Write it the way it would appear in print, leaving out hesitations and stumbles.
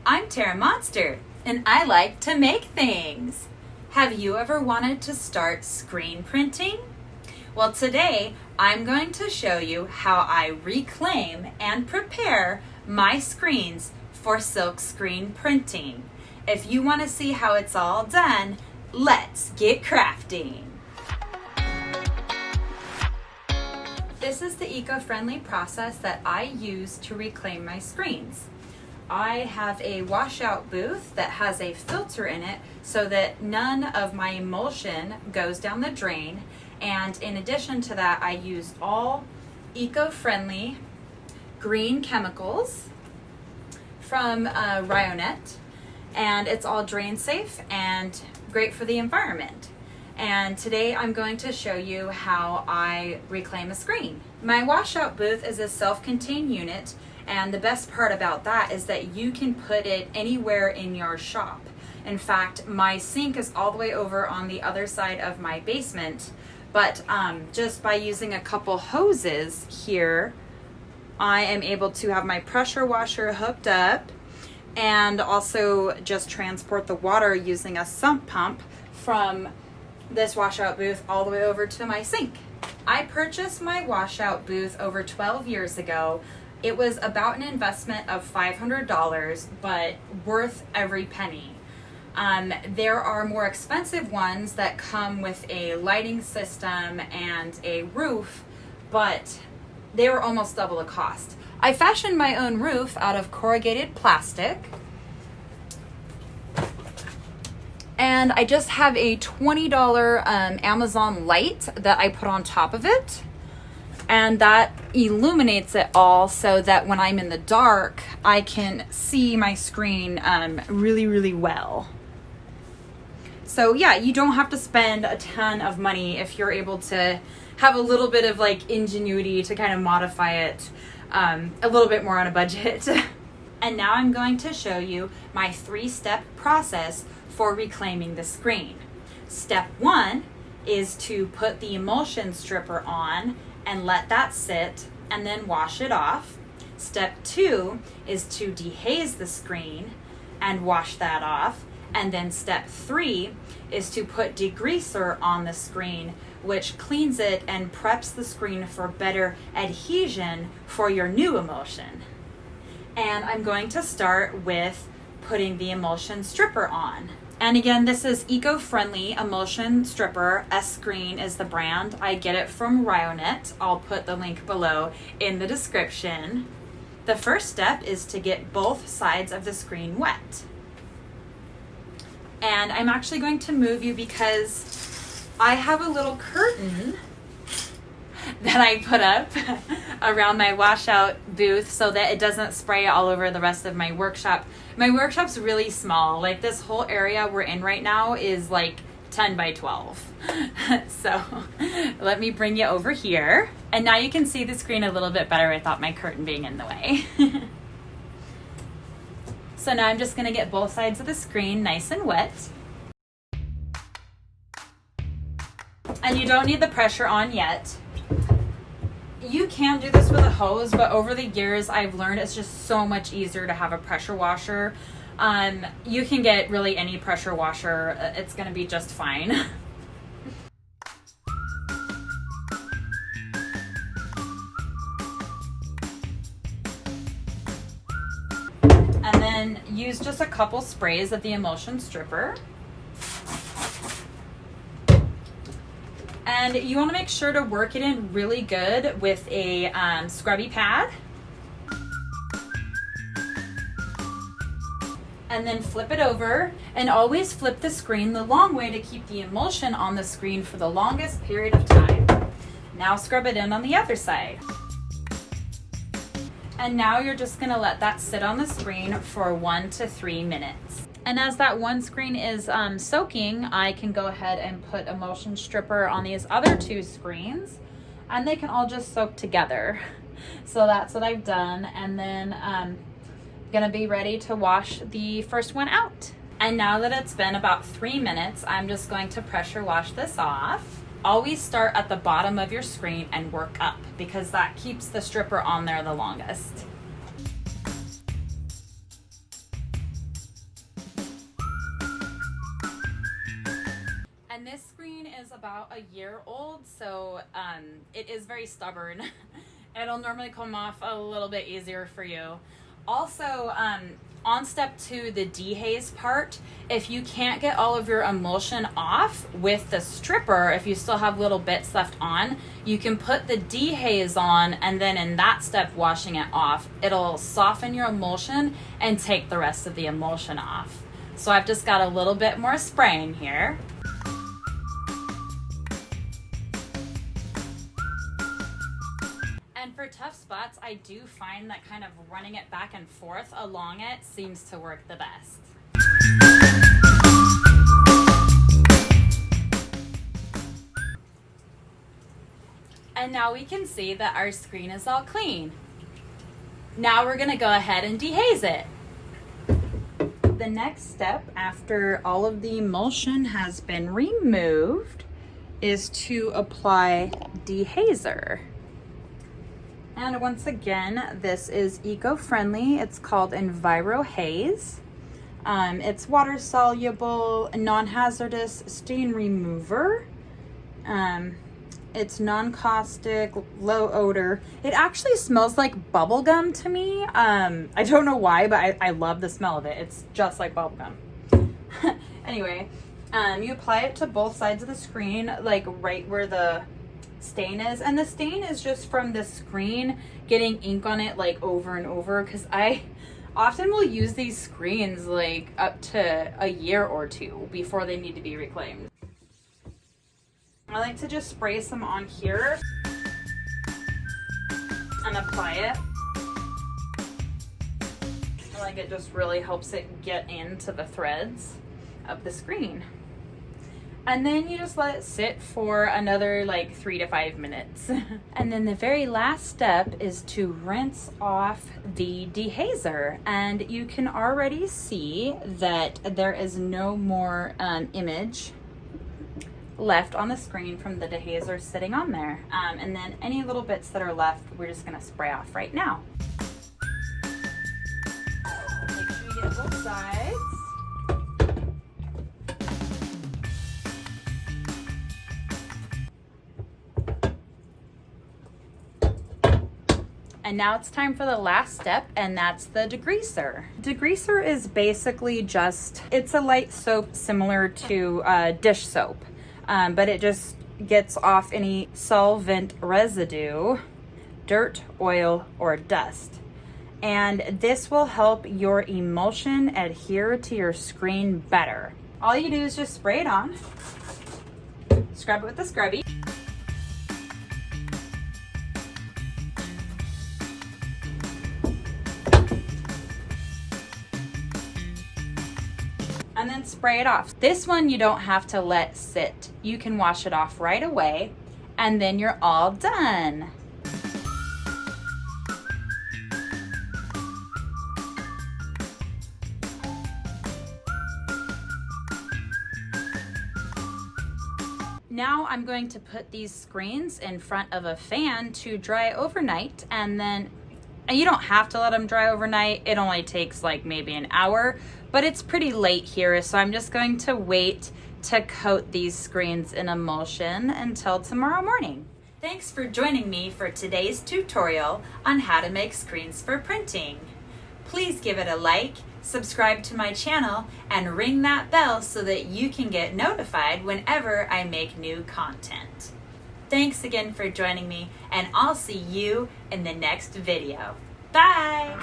I'm Tara Monster, and I like to make things. Have you ever wanted to start screen printing? Well, today I'm going to show you how I reclaim and prepare my screens for silk screen printing. If you want to see how it's all done, let's get crafting. This is the eco-friendly process that I use to reclaim my screens. I have a washout booth that has a filter in it so that none of my emulsion goes down the drain. And in addition to that, I use all eco-friendly green chemicals from RYONET, and it's all drain safe and great for the environment. And today I'm going to show you how I reclaim a screen. My washout booth is a self-contained unit, and the best part about that is that you can put it anywhere in your shop. In fact, my sink is all the way over on the other side of my basement, but just by using a couple hoses here, I am able to have my pressure washer hooked up and also just transport the water using a sump pump from this washout booth all the way over to my sink. I purchased my washout booth over 12 years ago. It was about an investment of $500, but worth every penny. There are more expensive ones that come with a lighting system and a roof, but they were almost double the cost. I fashioned my own roof out of corrugated plastic, and I just have a $20 Amazon light that I put on top of it, and that illuminates it all so that when I'm in the dark, I can see my screen really well. So yeah, you don't have to spend a ton of money if you're able to have a little bit of like ingenuity to kind of modify it a little bit more on a budget. And now I'm going to show you my 3-step process for reclaiming the screen. Step 1 is to put the emulsion stripper on and let that sit and then wash it off. Step 2 is to dehaze the screen and wash that off. And then step 3 is to put degreaser on the screen, which cleans it and preps the screen for better adhesion for your new emulsion. And I'm going to start with putting the emulsion stripper on. And again, this is eco-friendly emulsion stripper. S-Green is the brand. I get it from RYONET. I'll put the link below in the description. The first step is to get both sides of the screen wet. And I'm actually going to move you because I have a little curtain that I put up around my washout booth so that it doesn't spray all over the rest of my workshop. My workshop's really small. Like this whole area we're in right now is like 10 by 12. So let me bring you over here. And now you can see the screen a little bit better without my curtain being in the way. So now I'm just going to get both sides of the screen nice and wet. And you don't need the pressure on yet. You can do this with a hose, but over the years I've learned it's just so much easier to have a pressure washer. You can get really any pressure washer. It's going to be just fine. And then use just a couple sprays of the emulsion stripper. And you want to make sure to work it in really good with a scrubby pad. And then flip it over, and always flip the screen the long way to keep the emulsion on the screen for the longest period of time. Now scrub it in on the other side. And now you're just going to let that sit on the screen for 1 to 3 minutes. And as that one screen is soaking, I can go ahead and put emulsion stripper on these other 2 screens, and they can all just soak together. So that's what I've done. And then I'm gonna be ready to wash the first one out. And now that it's been about 3 minutes, I'm just going to pressure wash this off. Always start at the bottom of your screen and work up because that keeps the stripper on there the longest. And this screen is about a year old, so it is very stubborn. It'll normally come off a little bit easier for you. Also, on step 2, the dehaze part, if you can't get all of your emulsion off with the stripper, if you still have little bits left on, you can put the dehaze on, and then in that step, washing it off, it'll soften your emulsion and take the rest of the emulsion off. So I've just got a little bit more spray in here. And for tough spots, I do find that kind of running it back and forth along it seems to work the best. And now we can see that our screen is all clean. Now we're gonna go ahead and dehaze it. The next step after all of the emulsion has been removed is to apply dehazer. And once again, this is eco-friendly. It's called Enviro Haze. It's water-soluble, non-hazardous stain remover. It's non-caustic, low odor. It actually smells like bubble gum to me. I don't know why, but I love the smell of it. It's just like bubble gum. Anyway, you apply it to both sides of the screen, like right where the stain is, and the stain is just from the screen getting ink on it like over and over, because I often will use these screens like up to a year or two before they need to be reclaimed. I like to just spray some on here and apply it. I like it just really helps it get into the threads of the screen. And then you just let it sit for another like 3 to 5 minutes. And then the very last step is to rinse off the dehazer. And you can already see that there is no more image left on the screen from the dehazer sitting on there. And then any little bits that are left, we're just gonna spray off right now. Make sure you get both sides. And now it's time for the last step, and that's the degreaser. Degreaser is basically just, it's a light soap similar to dish soap, but it just gets off any solvent residue, dirt, oil, or dust. And this will help your emulsion adhere to your screen better. All you do is just spray it on, scrub it with the scrubby. And then spray it off. This one you don't have to let sit. You can wash it off right away, and then you're all done. Now I'm going to put these screens in front of a fan to dry overnight, and then you don't have to let them dry overnight. It only takes like maybe an hour, but it's pretty late here, so I'm just going to wait to coat these screens in emulsion until tomorrow morning. Thanks for joining me for today's tutorial on how to make screens for printing. Please give it a like, subscribe to my channel, and ring that bell so that you can get notified whenever I make new content. Thanks again for joining me, and I'll see you in the next video. Bye!